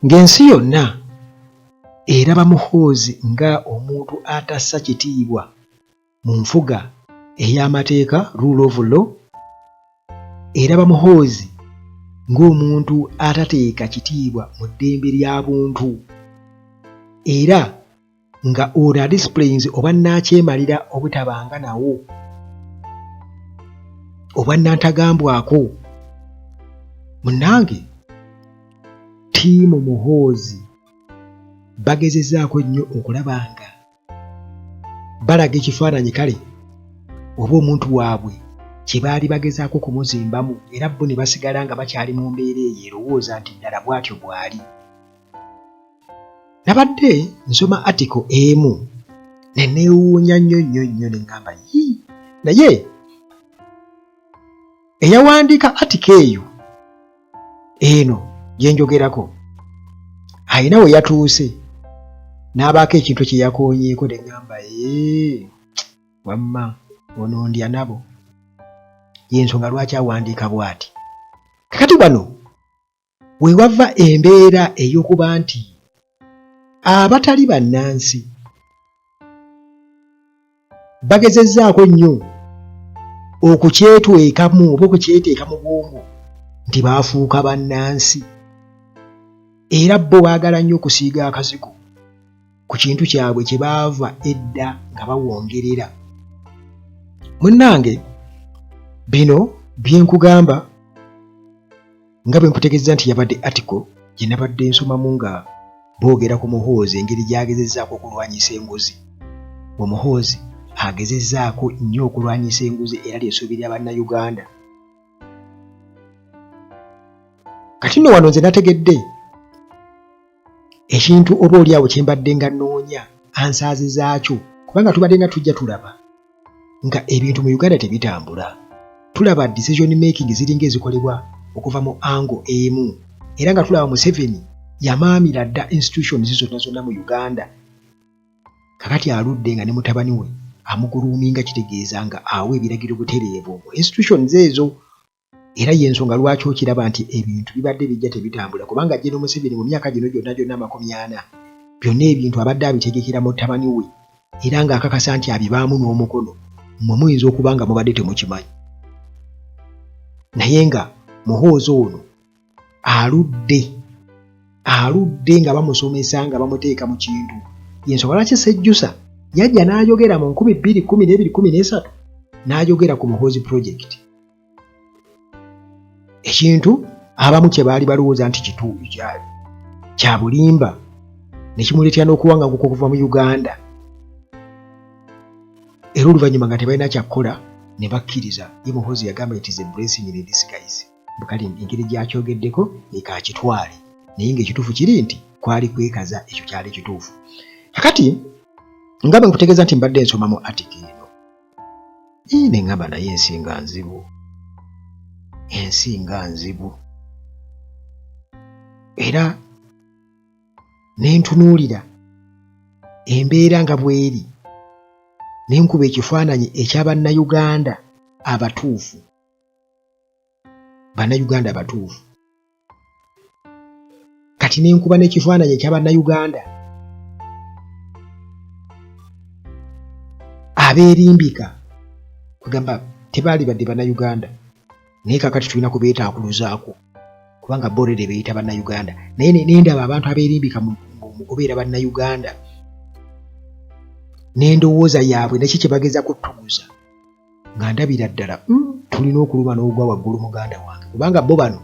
ng'ensi yonna eraba Muhoozi nga omuntu atassa kitiibwa mu nfuga ey'amateeka rule of law, eraba Muhoozi ng'omuntu atateeka kitiibwa mu ddembe lya buntu, era nga order disciplines oba nakyemalira obutabanga nawo oba nantagambwako. Munnange ttiimu Muhoozi bagezezzaako nnyo okulaba nga balaga ekifaananyi kale oba omuntu waabwe kye baali bagezaako kumuzimbamu, era bo ne basigala nga bakyali mu mbeera eyo erowooza nti ddala bw'atyo bw'ali. Nabadde nsoma article emu ne neewuunya nnyo ne ngamba naye eyawandiika article eyo eno gye njogerako ayina we yatuuse n'abaako ekintu kye yakoonyeeko ne ngamba wamma ono ndya nabo, y'ensonga lwaki awandiika bw'ati. Kakati wano we wava embeera ey'okuba nti abatali bannansi bagezezzaako nnyo okukyetwekamu oba okukyeteeka mu bwongo nti baafuuka bannansi, era bo baagala nnyo okusiiga akazigo ku kintu kyabwe kye baava edda nga bawongerera. Munnange bino bye nkugamba nga bwe nkutegeeza nti yabadde article gye nabadde nsomamu nga boogera ku Muhoozi engeri gy'agezezzaako okulwanyisa enguzi. Omuhoozi agezezzaako nnyo okulwanyisa enguzi era ly'essuubi lya bannayuganda. Kati nno wano nze nategedde ekintu oba oliawo kye mbadde nga nnoonya ansaazizaakyo, kubanga tubadde nga tujja tulaba nga ebintu mu Uganda tebitambula. Tulaba decision making ziringa ezikolebwa okuva mu ango emu, era nga tulaba Museveni yamaamira dda institutions zonna mu Uganda. Kakati aludde nga ne mutabani we amuguluuminga, kitegeeza nga awa ebiragiro butereevu mu institutions ezo, era y'ensonga lwaki okiraba nti ebintu bibadde bijja tebitambula, kubanga General Museveni mu myaka gino gyonna 40 byonna ebintu abadde abitegekera mutabani we, era ng'akakasa nti abibaamu n'omukono, mmwe muyinza okuba nga mubadde temukimanyi. Naye nga Muhoozi ono aludde nga bamusomesa nga bamuteeka mu kintu. Y'ensonga lwaki Sejjusa yajja n'ayogera mu 2012-13 n'ayogera ku Muhoozi project, ekintu abamu kye baali balowooza nti kya bulimba ne kimuleetera n'okuwangaguka okuva mu Uganda, era oluvannyuma nga tebalina kyakkola ne bakkiriza. Ye Muhoozi yagamba it is a blessing in disguise. Bukali engeri gy'akyogeddeko ekakitwale, naye ng'ekituufu kiri nti kwali kwekaza, ekyo kyali kituufu. Kakati nga bwe nkutegeeza nti mbadde nsoma mu article eno, ne ngamba naye ensi nga nzibu, era ne ntunuulira embeera nga bw'eri, ne nkuba ekifaananyi eky'Abannayuganda abatuufu. Bannayuganda abatuufu. Kati ne nkuba n'ekifaananyi eky'Abannayuganda abeerimbika, kugamba tebaali badde Bannayuganda, naye kakati tulina kubeetaakuluzaako kubanga borere beeyita Bannayuganda. Naye nendaba abantu abeerimbika mu kubeera Bannayuganda, n'endowooza yaabwe naki kye bageza kutuguza, nga ndabira ddala tulina okuluma n'ogwa waggulu muganda wange, kubanga bo bano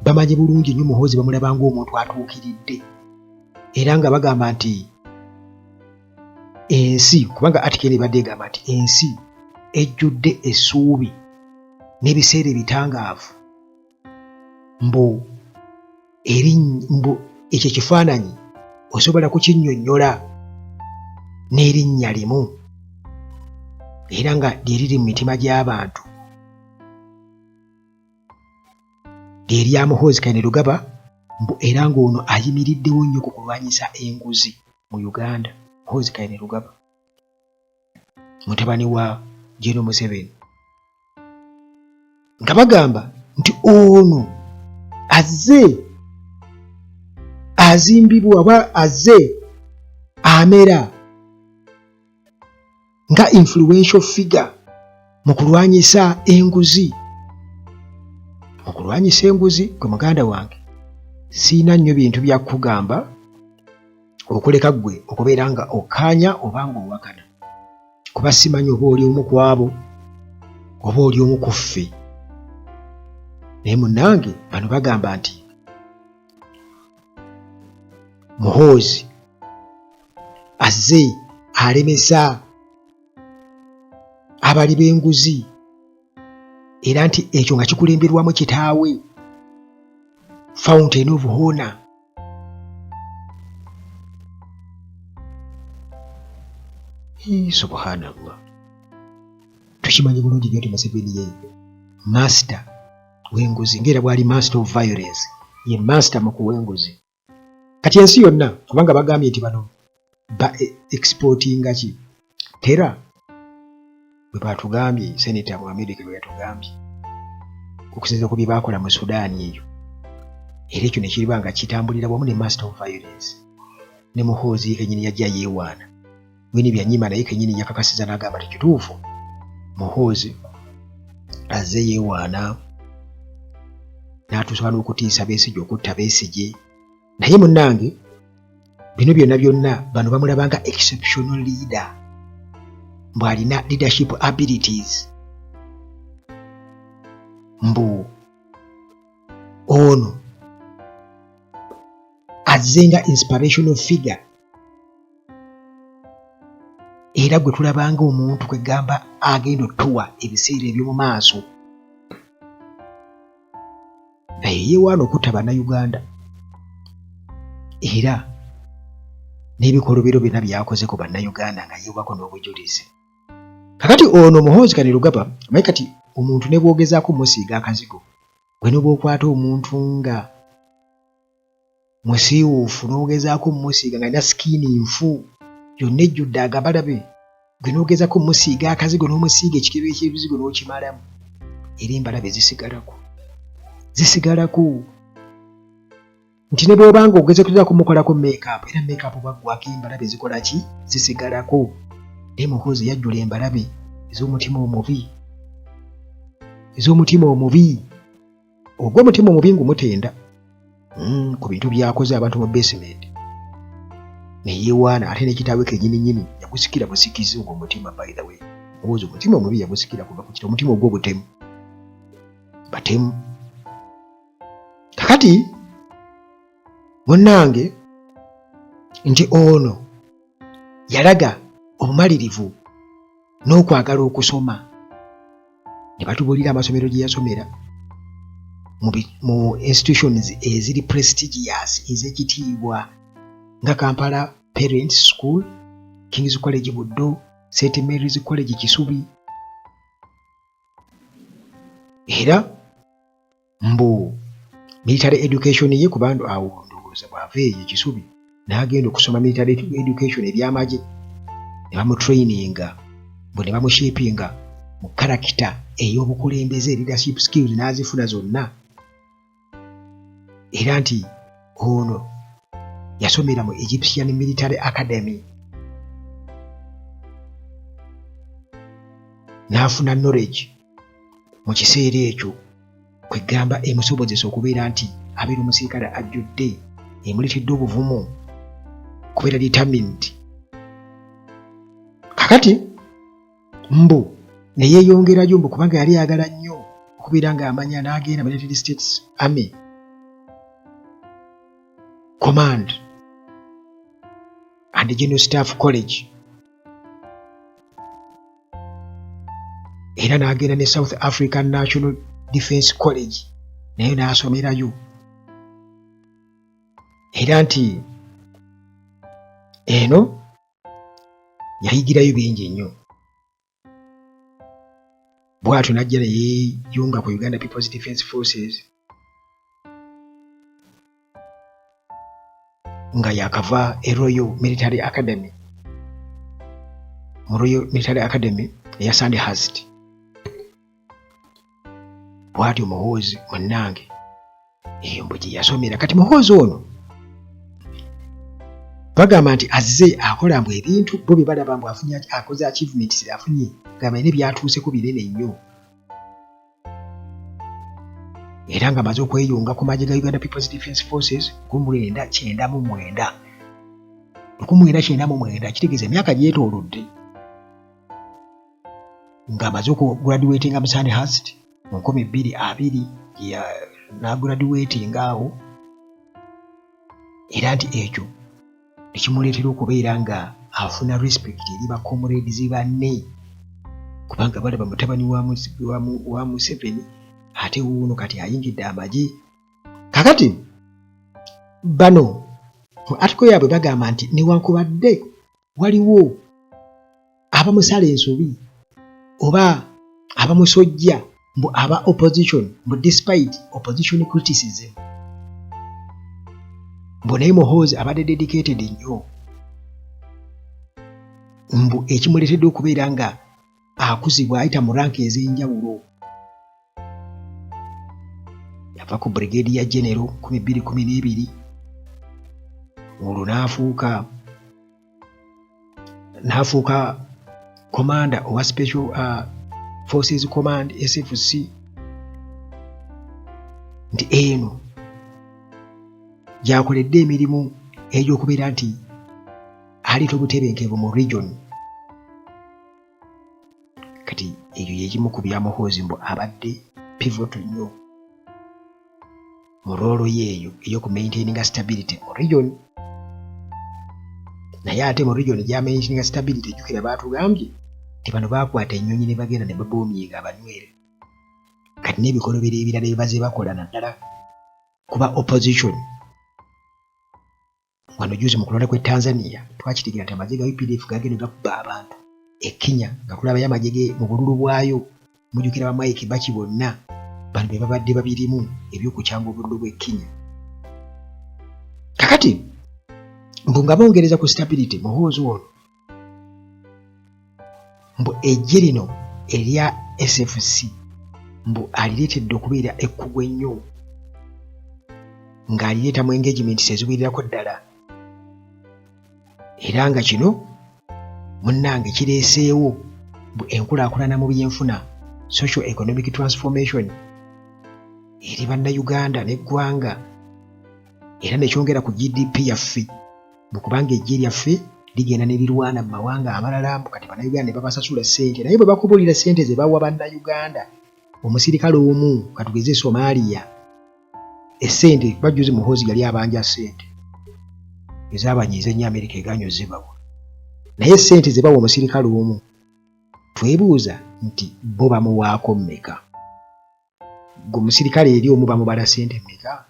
bamanyi bulungi nnyo Muhoozi, bamulaba ng'omuntu atuukiridde, era nga bagamba nti ensi, kubanga article ebadde egamba nti ensi ejjudde essuubi n'ebiseera ebitangaavu, mbu ekyo kifaananyi osobola kukinnyonnyola n'erinnya limu, era nga lye riri mu mitima gy'abantu, lye lya Muhoozi Kainerugaba, mbu era ng'ono ayimiriddewo nnyo ku kulwanyisa enguzi mu Uganda. Muhoozi Kainerugaba, mutabani wa General Museveni, nga bagamba nti ono azze azimbibwa oba azze amera nga influential figure mu kulwanyisa enguzi. Mu kulwanyisa enguzi gwe muganda wange siina nnyo bintu bya kugamba okuleka gwe okubeera nga okkaanya oba nga owakana, kuba simanyi oba oli omu ku abo oba oli omu ku ffe. Naye munnange bano bagamba nti Muhoozi azze alemesa abali b'enguzi era nti ekyo nga kikulemberwamu kitaawe Fountain of Honor. Subhanallah. Tukimanyi bulungi nnyo nti Museveni ye master w'enguzi, ng'era bw'ali master of violence, ye master mu kuwa enguzi. Kati ensi yonna kubanga bagambye nti bano ba exportinga ki tera, bwe batugambye Senator mu America bwe yatugambye okusinziira ku bye baakola mu Sudaani eyo, era ekyo ne kiriba nga kitambulira wamu ne master of violence. Ne Muhoozi kennyini yajja yeewaana bini byanyima, naye kennyini yakakasiza n'agamba ti kituufu Muhoozi azze yeewaana n'atuusa n'okutiisa Besigye, okutta Besigye. Naye munnange bino byonna byonna bano bamulaba nga exceptional leader, bw'alina leadership abilities, mbu ono azze nga inspirational figure, era gwe tulabanga omuntu kwegamba agenda otuwa ebiseera eby'omu maaso. Naye yeewaana okutta bannayuganda era n'ebikolobero byonna byakoze ku bannayuganda nga yeewako n'obujulizi. Kakati ono Muhoozi Kainerugaba, omanyi kati omuntu ne bwogezaako musiiga akazigo, gwe ne bw'okwata omuntu nga musiiwuufu n'ogezaako musiiga nga alina sikiini nfu yonna ejjudde agabalabe, gwe n'ogezaako musiiga akazigo n'omusiiga ekikebe eky'ebizigo n'okimalamu, era embalabe zisigalako. Nti ne bw'obanga ogeze kumukolako make-up, era make-up bwaggwako embalabe zikola ki? Zisigalako. Naye Muhoozi yajjula embalabe ez'omutima omubi. Ogw'omutima omubi ng'umutenda ku bintu byakoze abantu mu basement. Ne yeewaana ate n'ekitaawe kennyini yagusikira busikizi ogw'omutima. By the way, Muhoozi omutima omubi yagusikira kuva ku kiti, omutima ogw'obutemu, batemu. Kakati munnange nti ono yalaga obumalirivu n'okwagala okusoma. Ne batubuulira amasomero gye yasomera mu institutions eziri prestigious ez'ekitiibwa nga Kampala Parents School, King's College Buddo, St. Mary's College Kisubi. Era mbu military education ye ku bandu awo ndowooza bw'ava eyo Kisubi n'agenda okusoma military education eby'amagye, ne bamutraininga mbu ne bamushapinga mu character ey'obukulembeze, leadership skills n'azifuna zonna. Era nti ono yasomera mu Egyptian Military Academy n'afuna knowledge mu kiseera ekyo kwegamba emusobozesa okubeera nti abeera omusirikale ajjudde, emuletedde obuvumu, kubeera determined. Kakati mbu ne yeeyongerayo mbu kubanga yali ayagala nnyo okubeera ng'amanya, n'agenda mu United States Army Command and General Staff College, era n'agenda ne South African National Defence College nayo n'asomerayo. Era nti eno yayigirayo bingi nnyo. Bw'atyo n'ajja ne yeeyunga ku Uganda People's Defence Forces nga yakava e Royal Military Academy, mu Royal Military Academy eya Sandhurst. Bw'atyo Muhoozi munnange mbu gye yasomera. Kati muhoozi ono bagamba nti azze akola mbu ebintu bo bye balaba mbu akoze achievements afunye ng'amanyi byatuuseko binene nnyo, era ng'amaze okweyunga ku magye ga Uganda People's Defence Forces 1999 kitegeeza emyaka gyetoolodde, ng'amaze okugraduatinga mu Sandhurst mu 2020 n'agraduatinga awo, era nti ekyo ekimuleetera okubeera nga afuna respect eri ba comrades banne, kubanga balaba mutabani wa Museveni ate wuuno kati ayingidde amagye. Kakati bano mu article yaabwe bagamba nti newankubadde waliwo abamusala ensobi oba abamusojja mbu aba opposition mbu despite opposition criticism mbu naye Muhoozi abadde dedicated nnyo, mbu ekimuleetedde okubeera nga akuzibwa ayita mu rank ez'enjawulo. Yava ku Brigadier General 2012 olwo n'afuuka commander owa Special Forces Command SFC, nti eno gyakoledde emirimu egy'okubeera nti aliita obutebenkevu mu region. Kati eyo yekimu ku bya Muhoozi mbu abadde pivotal nnyo mu roolo yeeyo ey'oku maintaininga stability mu region. Naye ate mu region gya maintaininga stability jjukira baatugambye nti bano baakwata ennyonyi ne bagenda ne baboomiinga abanywere. Kati n'ebikolobero ebirala bye baze bakola naddala kuba opposition. Wano juzi mu kulonda kw'e Tanzania twakitegeera nti amagye ga UPDF gagenda gakuba abantu e Kenya nga tulabayo amagye mu bululu bwayo, mujjukira Mwai Kibaki bonna bano be babadde babirimu ebyokukyanga obululu bw'e Kenya. Kakati mbu nga bongereza ku stability Muhoozi ono mbu ejje lino erya SFC mbu alireetedde okubeera ekkugu ennyo, ng'alireetamu engagements eziwirirako ddala, era nga kino munnange kireeseewo enkulaakulana mu byenfuna, social economic transformation eri bannayuganda n'eggwanga, era nekyongera ku GDP yaffe mu kubanga ejje lyaffe ligenda ne lirwana mu mawanga amalala, mbu kati bannayuganda ne babasasula ssente, naye bwe bakubulira ssente ze bawa bannayuganda, omusirikale omu katugeze Somalia essente bajjuze Muhoozi yali abanja ssente ezaabanyiiza ennyo Amerika eganyoze bawa, naye ssente ze bawa omusirikale omu twebuuza nti bo bamuwaako mmeka? Gwe omusirikale eri omu bamubala ssente mmeka?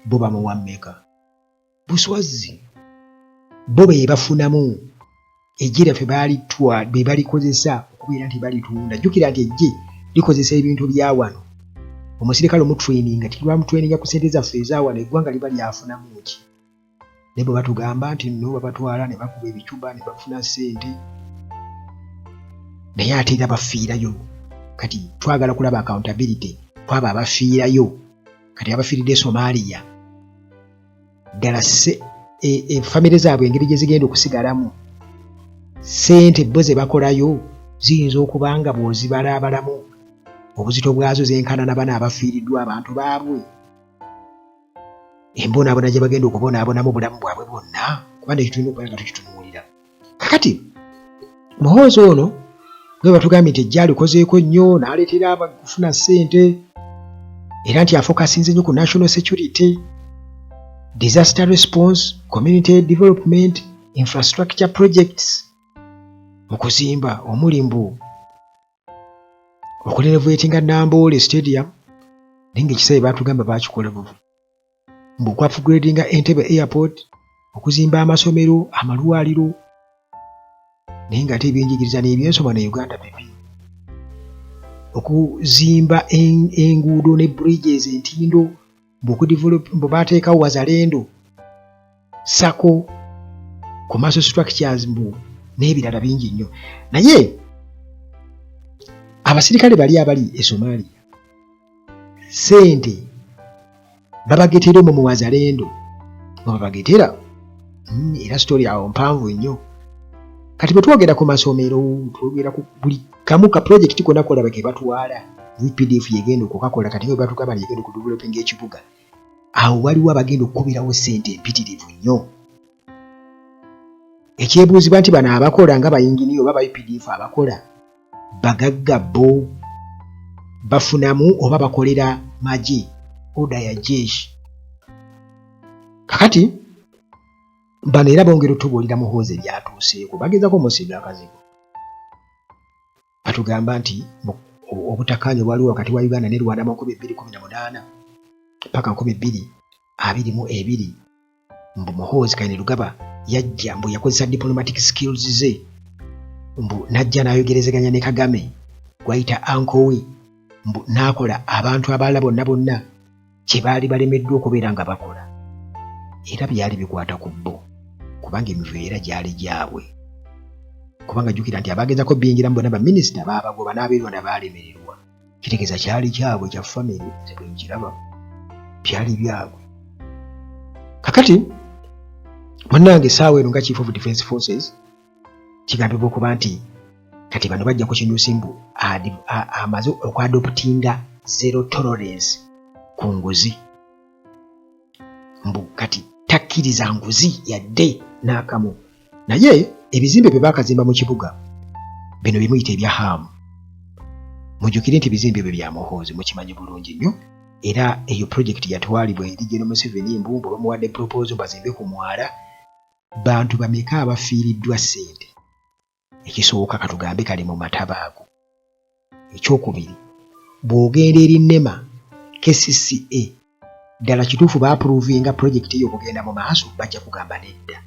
Bo bamuwa mmeka? Buswazi bo be bafunamu ejje lyaffe be balikozesa okubeera nti balitunda. Jjukira nti ejje likozesa ebintu bya wano, omusirikale omutraininga tilwamutraininga ku ssente zaffe ezawano, eggwanga liba lyafunamu ki? Naye bwe batugamba nti nno babatwala ne bakuba ebicuba ne bafuna ssente, naye ate era bafiirayo. Kati twagala kulaba accountability kwabo abafiirayo, kati abafiiridde Somalia ddala famire zaabwe engeri gye zigenda okusigalamu, ssente bo ze bakolayo ziyinza okuba nga bw'ozibalaabalamu obuzito bwazo zenkanana bano abafiiriddwa abantu baabwe, embonaabona gye bagenda okubonaabonamu obulamu bwabwe bwonna, kubanga ekyo tulina okuba nga tukitunuulira. Kakati Muhoozi ono nga batugambye nti ejja alikozeeko nnyo n'aleetera abakufuna ssente, era nti afokasinze nnyo ku national security, disaster response, community development, infrastructure projects mu kuzimba omuli mbu okulenovatinga Namboole stadium, naye ng'ekisabe baatugamba baakikola buvu, mbu okwapgradinga Entebbe airport, okuzimba amasomero, amalwaliro, naye ng'ate ebyenjigiriza n'ebyensoma ne Uganda bibi, okuzimba enguudo ne bridges entindo, mbu baateekawo Wazalendo, Sako, commercial structures mbu n'ebirala bingi nnyo. Naye abasirikale bali abali e Somalia ssente babagetera mu wazalendo babagetera era story awo mpanvu nnyo. Kati bwe twogera ku masomero twogera ku buli kamu ka project konna kola bake batwala UPDF yegenda okukakola kati bwe batugamba yegenda ku developing ekibuga awo waliwo abagenda okukubirawo ssente empitirivu nnyo. Ekyebuuzibwa nti bano abakola nga bayinginiyo oba ba UPDF abakola bagagga bo bafunamu oba bakolera magi oda ya jeshi. Kakati bano era bongera otubuulira Muhoozi ebyatuuseeko bagezako musiga akazigo. Batugamba nti obutakkaanya obwaliwo wakati wa Uganda ne Rwanda mu 2018 paka 2022 mbu Muhoozi Kainerugaba yajja mbu yakozesa diplomatic skills ze mbu najja n'ayogerezeganya ne Kagame gwayita anko we mbu n'akola abantu abalala bonna kye baali balemeddwa okubeera nga bakola era byali bikwata ku bo kubanga emiveera gyali gyabwe. Kubanga jjukira nti abagezako biyingiramu bonna baminisita baabagoba n'abeerwanda baalemererwa. Kitegeeza kyali kyabwe kya famire bwe nkiraba byali byabwe. Kakati munnange essaawa eno nga Chief of Defence Forces kigambibwa okuba nti kati bano bajja kukinyusa mbu amaze okwadoptinga zero tolerance ku nguzi. Mbu kati takkiriza nguzi yadde n'akamu. Naye ebizimbe bye baakazimba mu kibuga bino bimuyita ebya haamu. Mujjukire nti ebizimbe bye bya Muhoozi mukimanyi bulungi nnyo era eyo project yatwalibwa eri General Museveni Mbumbu bamuwadde proposal bazimbe ku mwala. Bantu bameka abafiiriddwa ssente? Ekisooka katugambe kali mu matabaago. Ekyokubiri bw'ogenda eri NEMA KCCA ddala kituufu baapuruvinga project eyo okugenda mu maaso bajja kugamba nedda.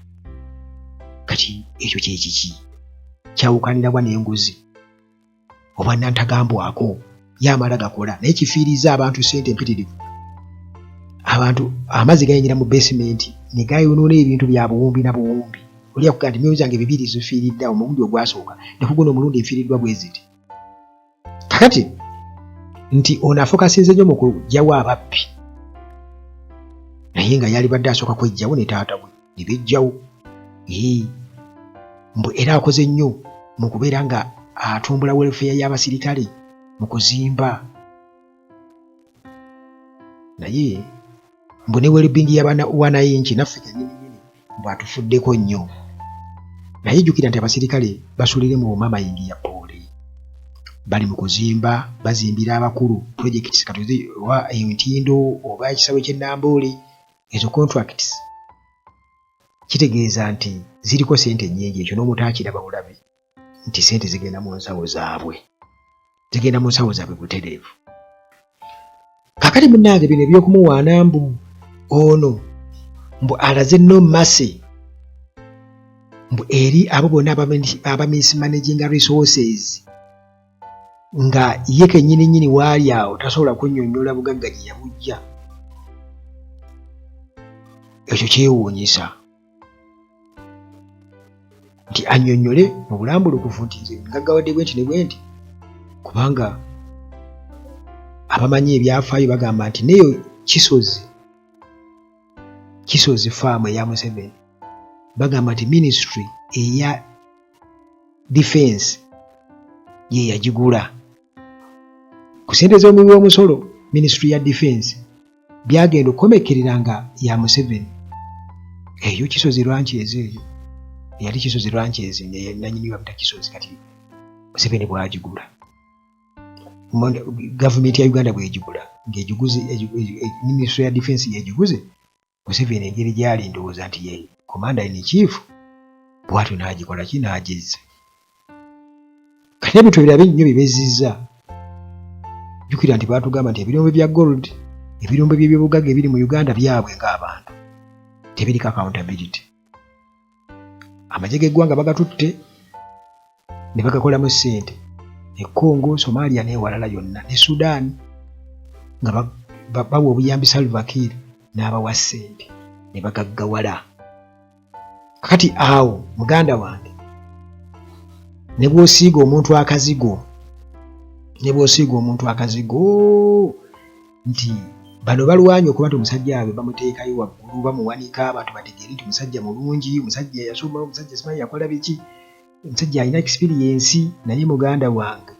Kati ekyo kye kiki kyawukanirwa n'enguzi oba nantagambwako yamala gakola naye kifiiriza abantu ssente empitirivu. Abantu amazzi gayingira mu basement ne gayonoona ebintu bya buwumbi na buwumbi. Oli akugaa nti emyoyo zange bibiri zifiiridde omulundi ogwasooka ne kuguno omulundi enfiiriddwa bwe ziti. Kakati nti ono afokasinze nnyo mu kuggyawo ababbi naye nga yali badde asooka kwejjawo ne taata we ne bejjawo. Mbu era akoze nnyo mu kubeera nga atumbula welfare y'abasirikale mu kuzimba. Naye mbu ne welbeing wanayinki naffe kennyini mbu atufuddeko nnyo. Naye jjukira nti abasirikale basulire mu mamayingi ya poole bali mu kuzimba bazimbira abakulu projects katuzi wa entindo oba ekisawe ky'Ennamboole ezo contracts. Kitegeeza nti ziriko ssente nnyingi ekyo n'omutaakiraba bulabe nti ssente zigenda mu nsawo zaabwe butereevu. Kakati munnange bino eby'okumuwaana mbu ono mbu alaze nno mmase mbu eri abo bonna aba mismanaging resources nga ye kennyini waali awo tasobola kunnyonnyola bugagga gye yabujja. Ekyo kyewuunyisa nti annyonnyole mu bulambulukufu nti nze ngaggawadde bwenti ne bwenti kubanga abamanyi ebyafaayo bagamba nti neyo Kisozi faamu eya Museveni bagamba nti ministry eya defense ye yagigula ku ssente z'omuwi w'omusolo. Ministry ya defense byagenda okukomekerera nga ya Museveni. Eyo Kisozi Ranches eyo yali Kisozi Ranches nanyini bamita Kisozi kati Museveni bwagigula. Gavumenti ya Uganda bwegigula ng'egiguze Ministry ya defense yegiguze Museveni engeri gyali ndowooza nti ye commander in chief bwatyo n'agikola kinaagezza. Kati ebintu ebirala nnyo bibezizza. Jjukira nti baatugamba nti ebirombe bya gold ebirombe by'ebyobugagga ebiri mu Uganda byabwe ng'abantu tebiriko accountability. Amagye g'eggwanga bagatutte ne bagakolamu ssente e Congo, Somalia n'ewalala yonna ne Sudan nga bawa obuyambi Salva Kiir n'abawa ssente ne bagaggawala. Kati awo muganda wange ne bw'osiiga omuntu akazigo nti bano balwanye okuba nti omusajja abwe bamuteekayo waggulu bamuwanika abantu bategeere nti omusajja mulungi, omusajja yasoma, omusajja simanyi yakola biki, omusajja alina experience. Naye muganda wange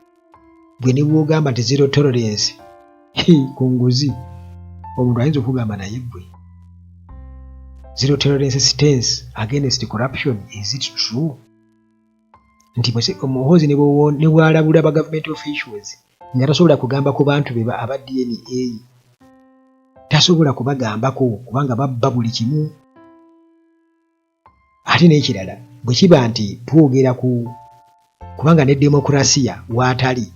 gwe ne bw'ogamba nti zero tolerance ku nguzi, omuntu ayinza okugamba naye gwe zero tolerance stance against corruption, is it true? Nti omuhozi ne bw'alabula ba government officials nga tasobola kugamba ku bantu be aba DNA, tasobola kubagambako kubanga babba buli kimu. Ate n'ekirala bwe kiba nti twogera kubanga ne demokrasiya waatali,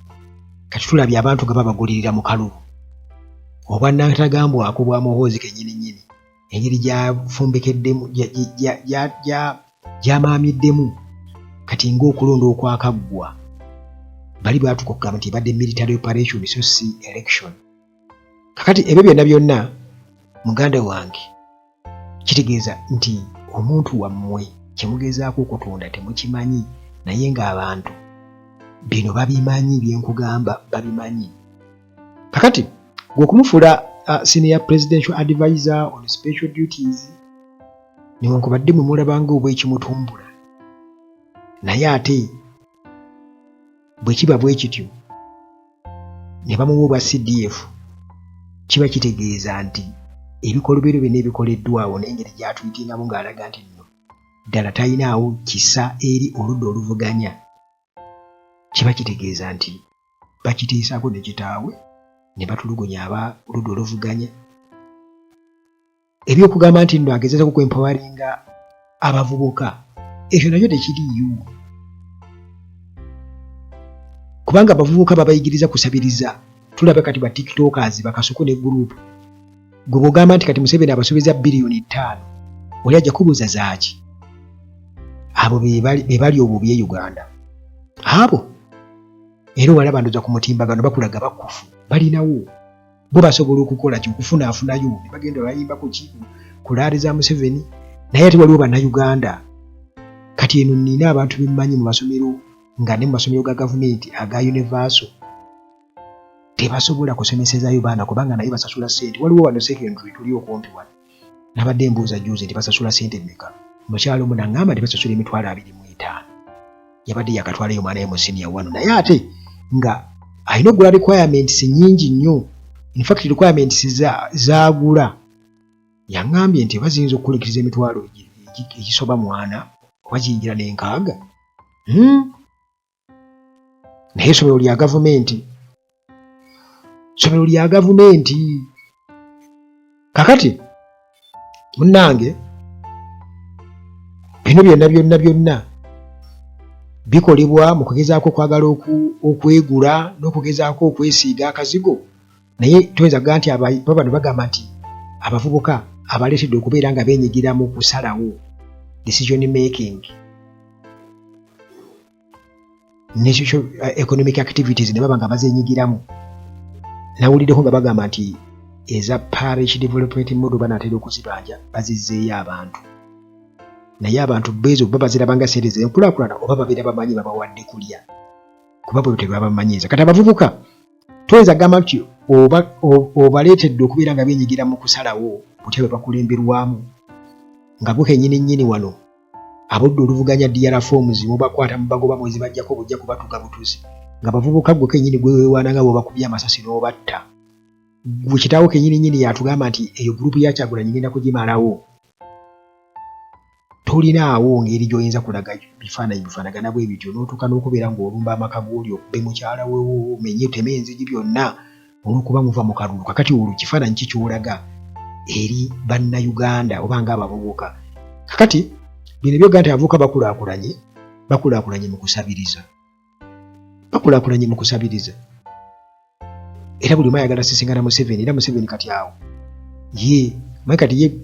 kati tulabye abantu nga babagulirira mu kalulu obwa nnatagambwako bwa muhoozi kennyininyini, engeri gyafumbekeddemu gyamaamiddemu, kati ng'okulonda okwakaggwa bali baatuka okugamba nti ebadde military operation so si election. Kakati ebyo byonna byonna muganda wange kitegeeza nti omuntu wammwe kyemugezaako okutunda temukimanyi, naye ng'abantu bino babimanyi, byenkugamba babimanyi. Kakati gw'okumufuula senior presidential advisor on special duties newankubadde mwe mulabanga obwekimutumbula, naye ate bwe kiba bwe kityo ne bamuwa obwa CDF, kiba kitegeeza nti ebikolobero byonna ebikoleddwawo n'engeri gy'atuyitinamu ng'alaga nti nno ddala talinaawo kisa eri oludda oluvuganya, kiba kitegeeza nti bakiteesaako ne kitaawe ne batulugunya aba oludda oluvuganya. Ebyokugamba nti nno agezaako kwempawalinga abavubuka, ekyo nakyo tekiriiyo, kubanga abavubuka babayigiriza kusabiriza. Tulaba kati ba tiktokers bakasuku ne group, gwe bw'ogamba nti kati Museveni abasuubiza biliyoni 5, oli ajja kubuuza zaaki? Abo be bali obubi e Uganda, abo era wala bandoza ku mutimbagano bakulaga bakufu, balinawo bo basobola okukola ki okufunaafunayo, ne bagenda bayimba ku laari za Museveni. Naye ate waliwo bannayuganda, kati eno nina abantu bemmanyi mu masomero nga ne mu masomero ga gavumenti aga universal tebasobola kusomesezaayo baana kubanga naye basasula ssente. Waliwo wano secondary tuli okumpi wano, nabadde mbuuza juzi nti basasula ssente mmeka. Mukyalo omu n'aŋŋamba nti basasula emitwalo 25, yabadde yakatwalayo omwana we mu senior wano, naye ate nga alina okugula requirements nnyingi nnyo. In fact requirements zaagula yaŋŋambye nti baziyinza okukulekiriza emitwalo egisoba 4 oba giyingira n'enkaaga. Naye essomero lya gavumenti, kakati munnange bino byonna bikolebwa mu kugezaako okwagala okwegula n'okugezaako okwesiiga akazigo. Naye tuyinza kugaa nti bano bagamba nti abavubuka abaleetedde okubeera nga beenyigira mu kusalawo decision making ne social economic activities ne baba nga bazeenyigiramu. Nawuliddeko nga bagamba nti eza parish development model banaatera okuzibanja bazizzeeyo abantu, naye abantu beezo baba bazirabanga ssente z'enkulaakulana oba babeera bamanyi babawadde kulya, kuba bwe tebabamanyiiza. Kati abavubuka tuyinza kugamba nti obaleetedde okubeera nga beenyigira mu kusalawo butya bwe bakulemberwamu, nga bo kennyini wano abudde oluvuganya DRA forms mubakwata mubagoba mwezi bajjako bujja kubatuuka butuzi, nga bavubuka gwe kennyini gwe weewaana nga bw'obakubye amasasi n'obatta. Gwe kitaawo kennyini yatugamba nti eyo gurupu ya Kyagulanyi ngenda kugimalawo. Tolinaawo ngeri gy'oyinza kulaga bifaanagana bwe bityo n'otuuka n'okubeera ng'olumba amaka g'oli okube mukyala we omenye teme enzigi byonna olw'okuba muva mu kalulu. Kakati olwo kifaananyi ki ky'olaga eri bannayuganda oba ng'abavubuka? Kakati bino ebyoga nti abavubuka bakulaakulanye mu kusabiriza, era buli omu ayagala sisinkana Museveni. Era Museveni kati awo ye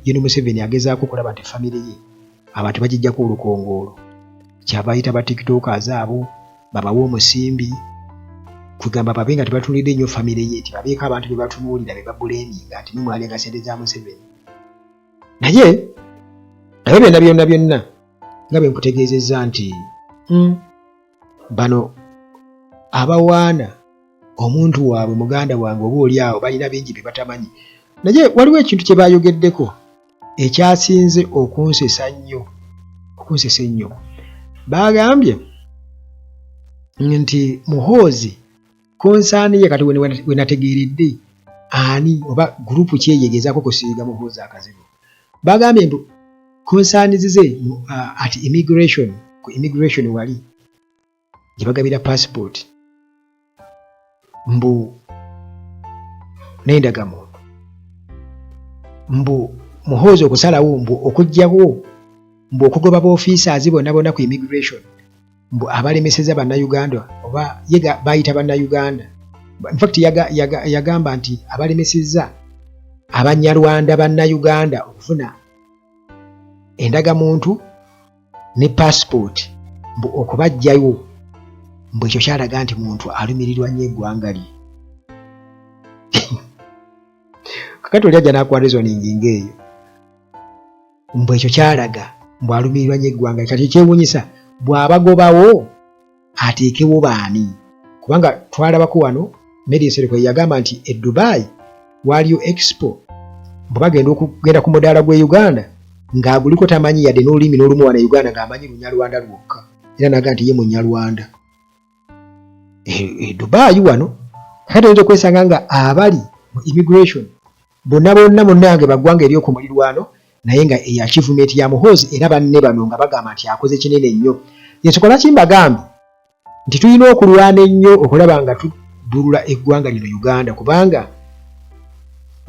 ne Museveni agezaako okulaba nti famire ye abantu bagijjako olukongoolo, kyabayita ba tiktokers abo babawa omusimbi kugamba babe nga tebatulidde nnyo famire ye, nti babeeko abantu be batunuulira be babuleminga nti mumwalenga ssente za Museveni. Naye ebyo byonna nga bwe nkutegeezezza nti bano abawaana omuntu waabwe muganda wange oba oli awo balina bingi bye batamanyi. naye waliwo ekintu kye bayogeddeko ekyasinze okunsesa nnyo. Bagambye nti Muhoozi konsaani ye kati we nategeeredde ani oba gurupu kyeyegezaako kusiiga Muhoozi akazibu. Bagambye mbu konsaani zize at immigration wali gye bagabira passport mbu n'endagamuntu mbu Muhoozi okusalawo mbu okugjawo mbu okugoba b'ofiisaazi bonna ku immigration mbu abalemeseza bannayuganda oba ye bayita bannayuganda. In fact yagamba nti abalemeseza abanyarwanda bannayuganda okufuna endagamuntu ne passport mbu okubajjayo mbu ekyo kyalaga nti muntu alumirirwa nnyo eggwanga lye. Kakati oli ajja n'akuwa reasoning ng'eyo mbu ekyo kyalaga mbu alumirirwa nnyo eggwanga. Kati ekyewuunyisa bw'abagobawo ateekewo baani? Kubanga twalabako wano Mary Nsereko yagamba nti e Dubai waliyo expo bwe bagenda ku mudaala gw'e Uganda ng'aguliko tamanyi yadde n'olulimi n'olumu wana Uganda ng'amanyi Lunyarwanda lwokka era naga nti ye Munyarwanda. Dubai wano kati oyinza okwesanga nga abali mu immigration bonna munange baggwanga ery'okumulirwano naye nga achievement ya Muhoozi era banne bano nga bagamba nti akoze kinene nnyo. Yensokola kimbagambe nti tulina okulwana ennyo okulaba nga tudulula eggwanga lino Uganda kubanga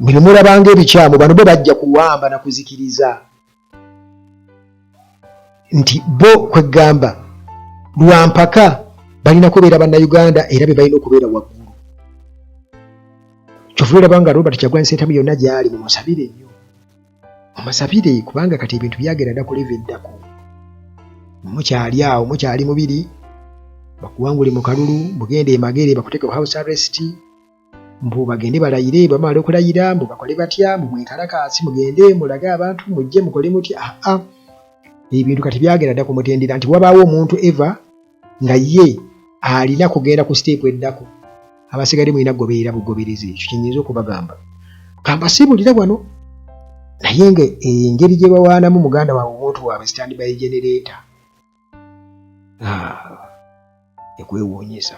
bwe mulabanga ebikyamu bano bo bajja kuwamba na kuzikiriza nti bo kwegamba lwampaka balina kubeera bannayuganda era be balina okubeera waggulu. Kyova olaba nga Robert Kyagulanyi Ssentamu yonna gy'ali mumusabire nnyo, mumusabire kubanga kati ebintu byagenda dda ku level eddako. Mukyali awo, mukyali mubiri, bakuwangule mu kalulu, mugende emagere bakuteeke house arrest, mbu bagende balayire, bamala okulayira, mbu bakole batya, mbu mwekalakaasi, mugende mulage abantu, mujje mukole mutya. Ebintu kati byagenda dda kumutendera nti wabaawo omuntu eva nga ye alina kugenda ku step eddako. Abasigadde mulina kugoberera bugoberezi, ekyo kinyinza okubagamba. Kambasibulira wano naye engeri gye bawaanamu muganda waabwe omuntu waabwe standby generator ekwewuunyisa.